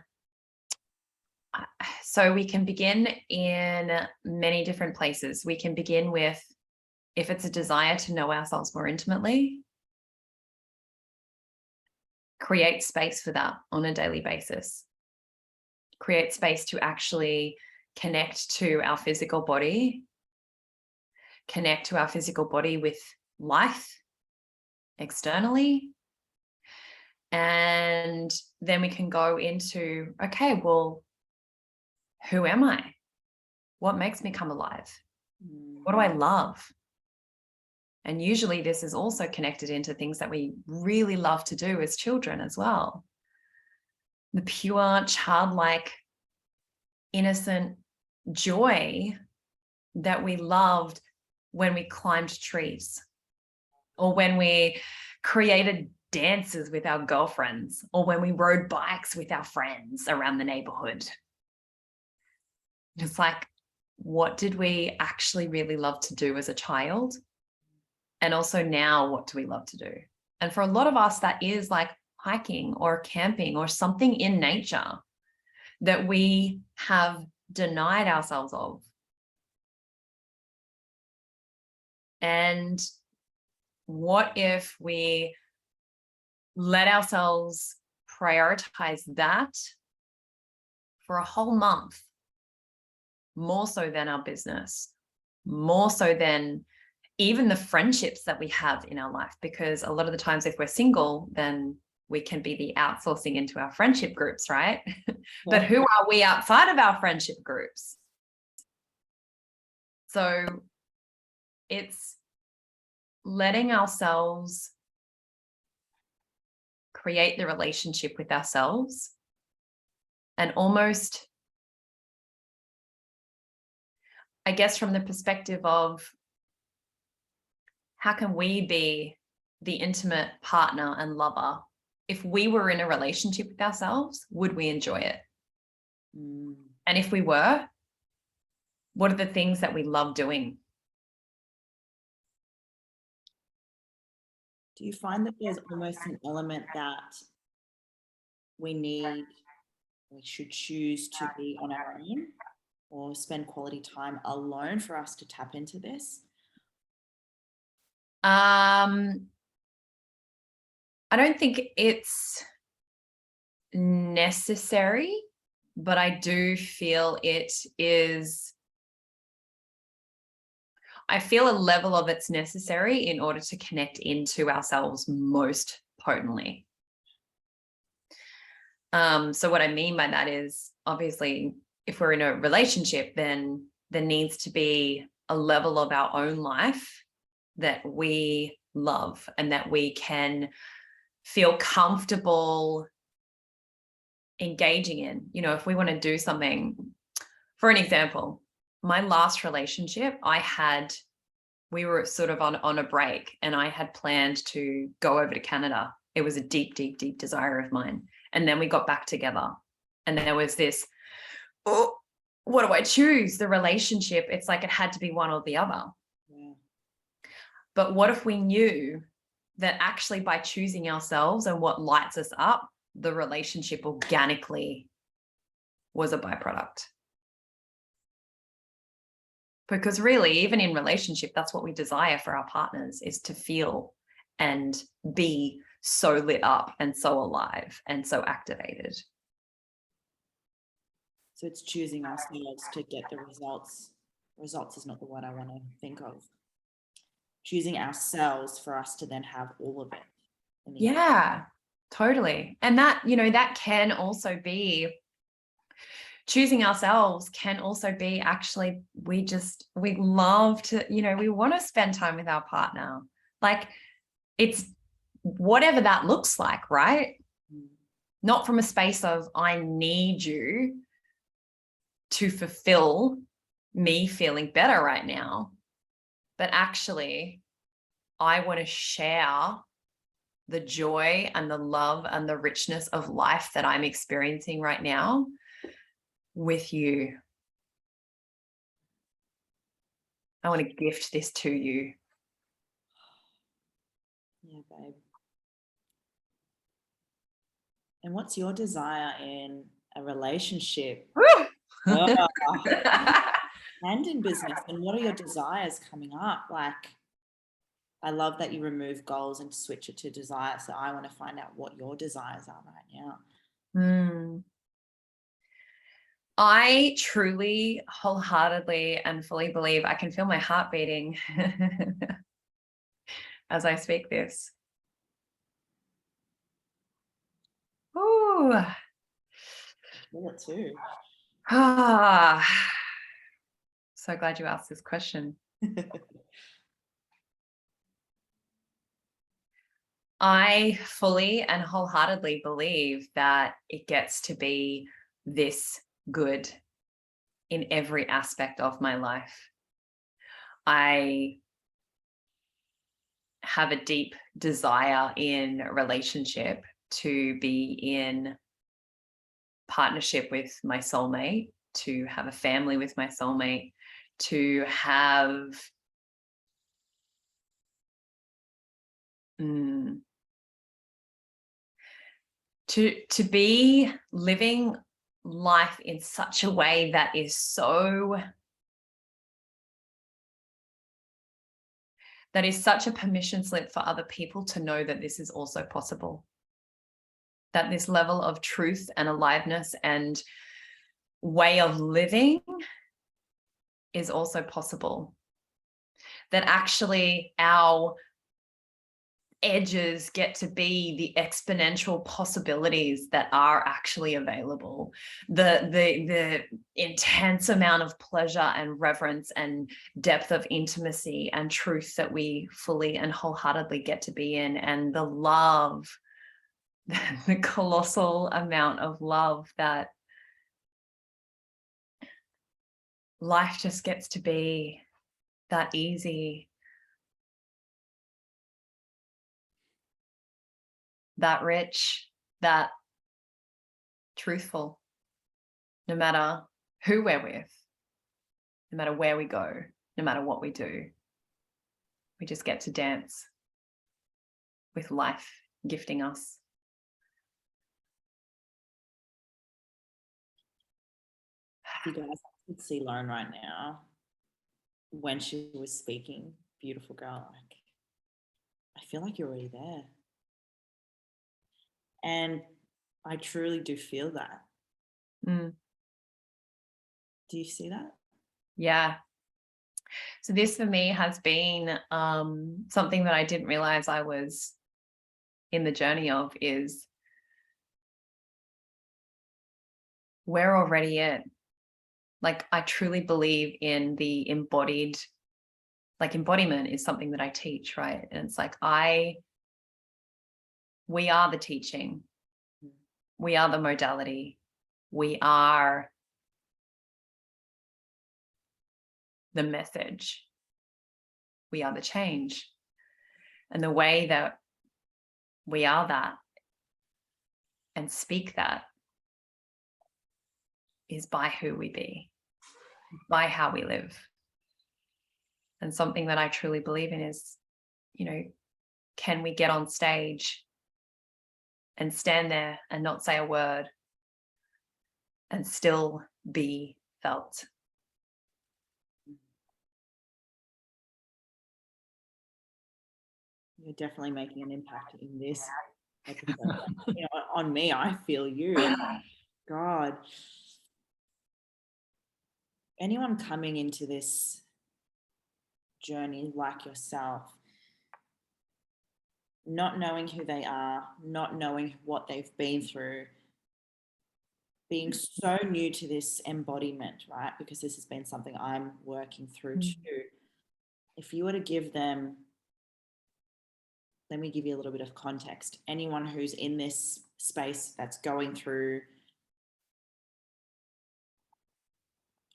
so we can begin in many different places. We can begin with, if it's a desire to know ourselves more intimately, create space for that on a daily basis. Create space to actually connect to our physical body, connect to our physical body with life externally. And then we can go into, okay, well, who am I? What makes me come alive? What do I love? And usually this is also connected into things that we really love to do as children as well. The pure, childlike, innocent joy that we loved when we climbed trees, or when we created dances with our girlfriends, or when we rode bikes with our friends around the neighborhood. It's like, what did we actually really love to do as a child? And also now, what do we love to do? And for a lot of us, that is like hiking or camping or something in nature that we have denied ourselves of. And what if we let ourselves prioritize that for a whole month, more so than our business, more so than even the friendships that we have in our life? Because a lot of the times, if we're single, then we can be the outsourcing into our friendship groups, right? But who are we outside of our friendship groups? So it's letting ourselves create the relationship with ourselves, and almost, I guess, from the perspective of how can we be the intimate partner and lover? If we were in a relationship with ourselves, would we enjoy it? And if we were, what are the things that we love doing? Do you find that there's almost an element that we should choose to be on our own or spend quality time alone for us to tap into this? I don't think it's necessary, but I do feel it is. I feel a level of it's necessary in order to connect into ourselves most potently. So what I mean by that is, obviously, if we're in a relationship, then there needs to be a level of our own life that we love and that we can feel comfortable engaging in. You know, if we want to do something, for an example, my last relationship, we were sort of on a break, and I had planned to go over to Canada. It was a deep, deep, deep desire of mine. And then we got back together, and there was this, oh, what do I choose? The relationship. It's like it had to be one or the other. Yeah. But what if we knew that actually by choosing ourselves and what lights us up, the relationship organically was a byproduct? Because really, even in relationship, that's what we desire for our partners, is to feel and be so lit up and so alive and so activated. So it's choosing ourselves to get the results. Results is not the word I want to think of. Choosing ourselves for us to then have all of it. Yeah, totally. And that, you know, that can also be, choosing ourselves can also be, actually, we love to, you know, we want to spend time with our partner. Like, it's whatever that looks like, right? Not from a space of, I need you to fulfill me feeling better right now, but actually, I want to share the joy and the love and the richness of life that I'm experiencing right now with you. I want to gift this to you. Yeah, babe. And what's your desire in a relationship? Oh, and in business? And what are your desires coming up? Like, I love that you remove goals and switch it to desire. So I want to find out what your desires are right now. I truly, wholeheartedly, and fully believe, I can feel my heart beating as I speak this. Ooh. I feel it too. So glad you asked this question. I fully and wholeheartedly believe that it gets to be this good in every aspect of my life. I have a deep desire in a relationship to be in partnership with my soulmate, to have a family with my soulmate, to have to be living life in such a way that is so that is such a permission slip for other people to know that this is also possible. That this level of truth and aliveness and way of living is also possible. That actually our edges get to be the exponential possibilities that are actually available. The intense amount of pleasure and reverence and depth of intimacy and truth that we fully and wholeheartedly get to be in, and the love, the colossal amount of love that life just gets to be that easy, that rich, that truthful, no matter who we're with, no matter where we go, no matter what we do. We just get to dance with life gifting us. You guys could see Lauren right now when she was speaking. Beautiful girl. Like, I feel like you're already there. And I truly do feel that. Mm. Do you see that? Yeah. So this for me has been something that I didn't realize I was in the journey of, is we're already it. Like, I truly believe in the embodied, like embodiment is something that I teach, right? And it's like we are the teaching. We are the modality. We are the message. We are the change. And the way that we are that and speak that is by who we be, by how we live. And something that I truly believe in is, you know, can we get on stage and stand there and not say a word and still be felt? You're definitely making an impact in this episode. You know, on me, I feel you. God. Anyone coming into this journey like yourself, not knowing who they are, not knowing what they've been through, being so new to this embodiment, right? Because this has been something I'm working through too. If you were to give them, let me give you a little bit of context. Anyone who's in this space that's going through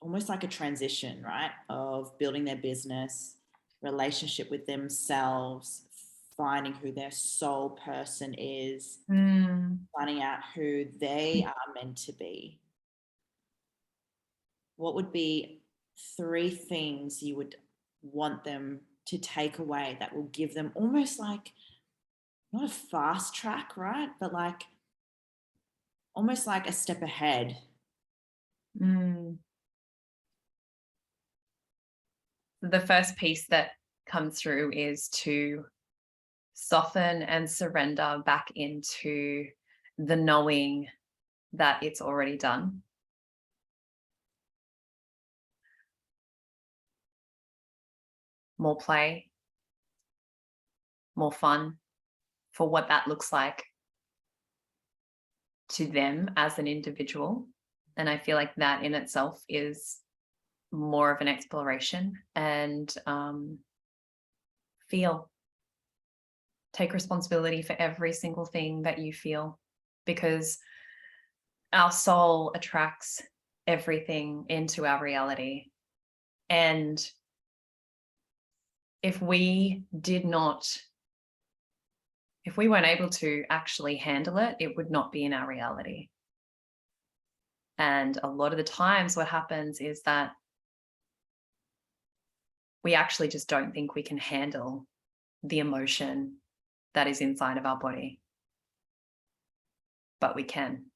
almost like a transition, right? Of building their business, relationship with themselves, finding who their soul person is, finding out who they are meant to be. What would be 3 things you would want them to take away that will give them almost like, not a fast track, right? But like almost like a step ahead. The first piece that comes through is to soften and surrender back into the knowing that it's already done. More play, more fun, for what that looks like to them as an individual. And I feel like that in itself is more of an exploration. And take responsibility for every single thing that you feel, because our soul attracts everything into our reality. And if we weren't able to actually handle it, it would not be in our reality. And a lot of the times what happens is that we actually just don't think we can handle the emotion that is inside of our body. But we can,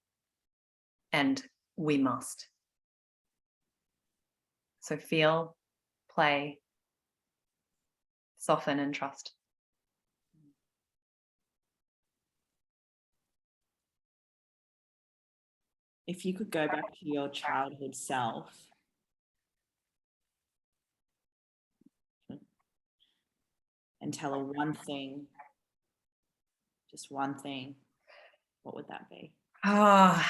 and we must. So feel, play, soften and trust. If you could go back to your childhood self and tell her one thing, just one thing, what would that be? Oh,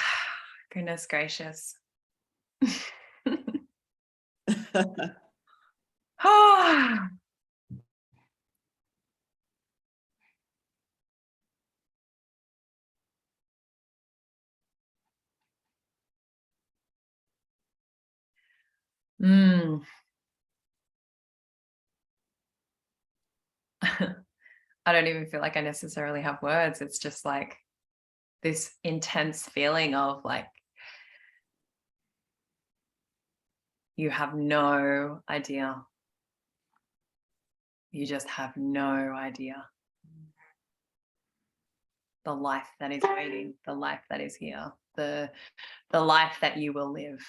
goodness gracious. Oh. I don't even feel like I necessarily have words. It's just like this intense feeling of like, you have no idea. You just have no idea. The life that is waiting, the life that is here, the life that you will live.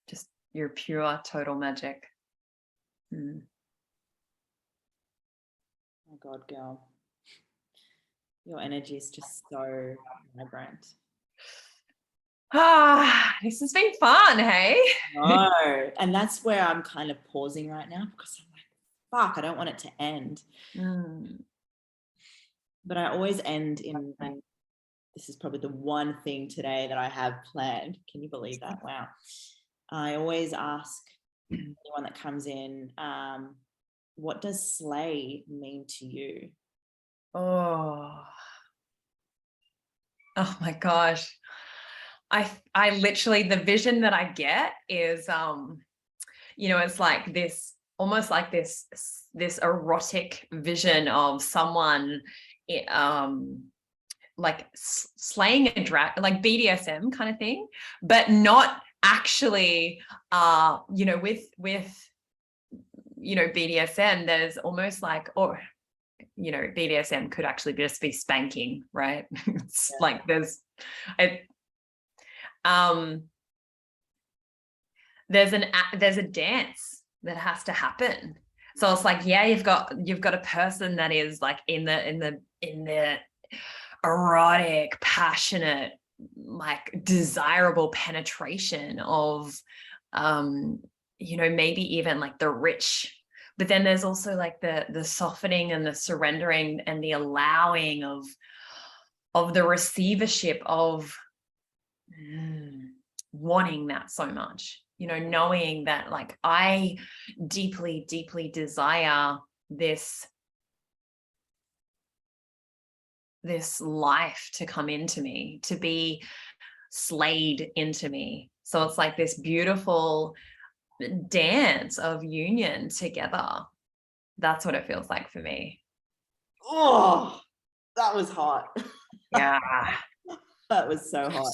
Just your pure, total magic. Oh God, girl. Your energy is just so vibrant. This has been fun, hey? No, and that's where I'm kind of pausing right now because I'm like, fuck, I don't want it to end. But I always end in this is probably the one thing today that I have planned. Can you believe that? Wow. I always ask anyone that comes in, what does slay mean to you? Oh my gosh. I literally, the vision that I get is, it's like this, almost like this erotic vision of someone, like slaying a dragon, like BDSM kind of thing, but not actually, with BDSM, there's almost like, or BDSM could actually just be spanking, right? It's like there's a dance that has to happen. So it's like, yeah, you've got a person that is like in the erotic, passionate, like desirable penetration of maybe even like the rich, but then there's also like the softening and the surrendering and the allowing of the receivership of wanting that so much, knowing that like I deeply, deeply desire this life to come into me, to be slayed into me. So it's like this beautiful dance of union together. That's what it feels like for me. Oh, that was hot. Yeah. That was so hot.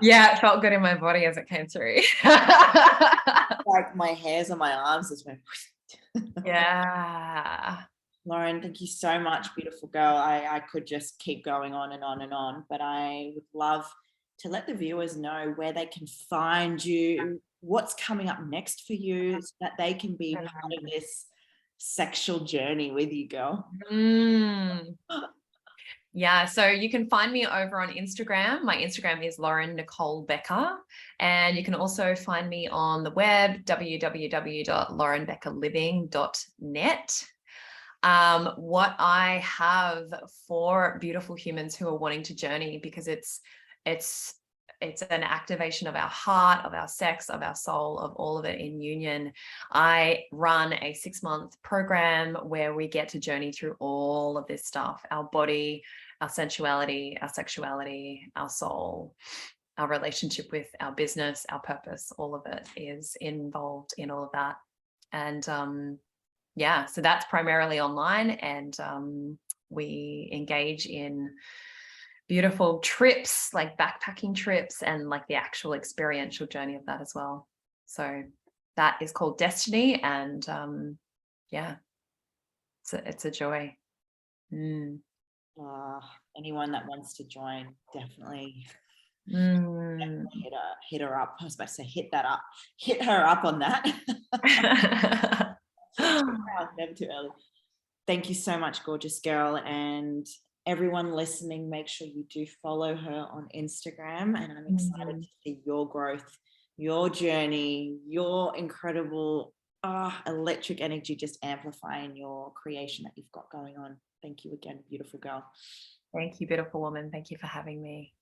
Yeah, it felt good in my body as it came through. Like my hairs on my arms just went. Yeah. Lauren, thank you so much, beautiful girl. I could just keep going on and on and on, but I would love to let the viewers know where they can find you, what's coming up next for you, so that they can be part of this sexual journey with you, girl. Yeah, so you can find me over on Instagram. My Instagram is Lauren Nicole Becker. And you can also find me on the web, www.laurenbeckerliving.net. What I have for beautiful humans who are wanting to journey, because it's an activation of our heart, of our sex, of our soul, of all of it in union. I run a 6-month program where we get to journey through all of this stuff: our body, our sensuality, our sexuality, our soul, our relationship with our business, our purpose. All of it is involved in all of that. And so that's primarily online, and we engage in beautiful trips, like backpacking trips, and like the actual experiential journey of that as well. So that is called Destiny, and it's a joy. Anyone that wants to join, definitely Hit her up. I was about to say hit her up on that. Never too early. Thank you so much, gorgeous girl. And everyone listening, make sure you do follow her on Instagram. And I'm excited to see your growth, your journey, your incredible electric energy just amplifying your creation that you've got going on. Thank you again, beautiful girl. Thank you, beautiful woman. Thank you for having me.